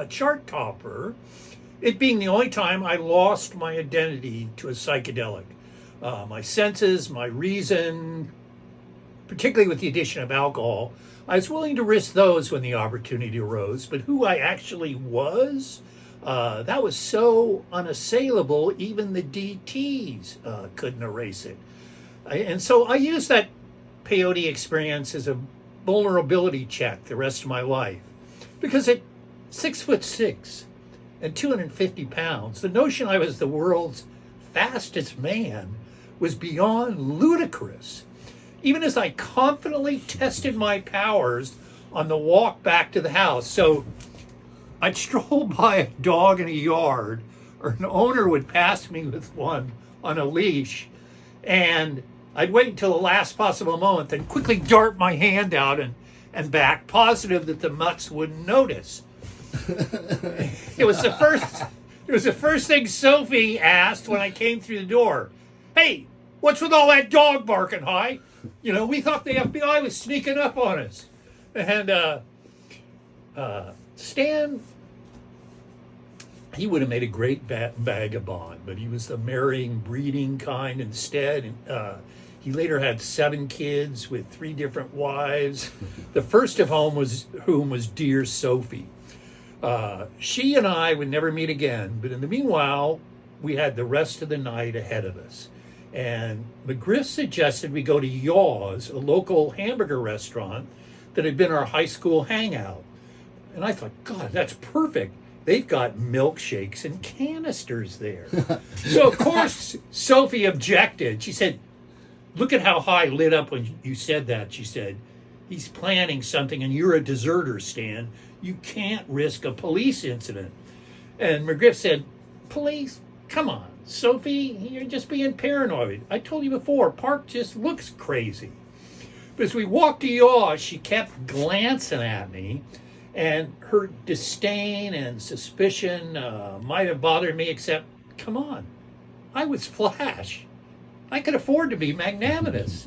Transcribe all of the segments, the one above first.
chart topper, it being the only time I lost my identity to a psychedelic. My senses, my reason, particularly with the addition of alcohol, I was willing to risk those when the opportunity arose, but who I actually was, that was so unassailable, even the DTs couldn't erase it. And so I used that peyote experience as a vulnerability check the rest of my life. Because at 6'6" and 250 pounds, the notion I was the world's fastest man was beyond ludicrous. Even as I confidently tested my powers on the walk back to the house. So I'd stroll by a dog in a yard, or an owner would pass me with one on a leash, and I'd wait until the last possible moment, then quickly dart my hand out and back, positive that the mutts wouldn't notice. It was the first thing Sophie asked when I came through the door. Hey, what's with all that dog barking, Hi? You know, we thought the FBI was sneaking up on us. And Stan, he would have made a great vagabond, but he was the marrying, breeding kind instead. He later had 7 kids with 3 different wives, the first of whom was dear Sophie. She and I would never meet again, but in the meanwhile, we had the rest of the night ahead of us. And McGriff suggested we go to Yaw's, a local hamburger restaurant that had been our high school hangout. And I thought, God, that's perfect. They've got milkshakes and canisters there. So, of course, Sophie objected. She said, look at how Hi lit up when you said that. She said, he's planning something and you're a deserter, Stan. You can't risk a police incident. And McGriff said, police? Come on, Sophie, you're just being paranoid. I told you before, Park just looks crazy. But as we walked to Yaw, she kept glancing at me, and her disdain and suspicion might have bothered me, except, come on, I was Flash. I could afford to be magnanimous.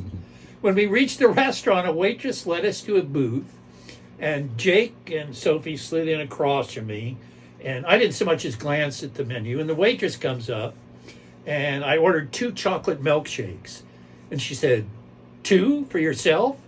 When we reached the restaurant, a waitress led us to a booth, and Jake and Sophie slid in across from me, and I didn't so much as glance at the menu, and the waitress comes up, and I ordered 2 chocolate milkshakes. And she said, 2 for yourself?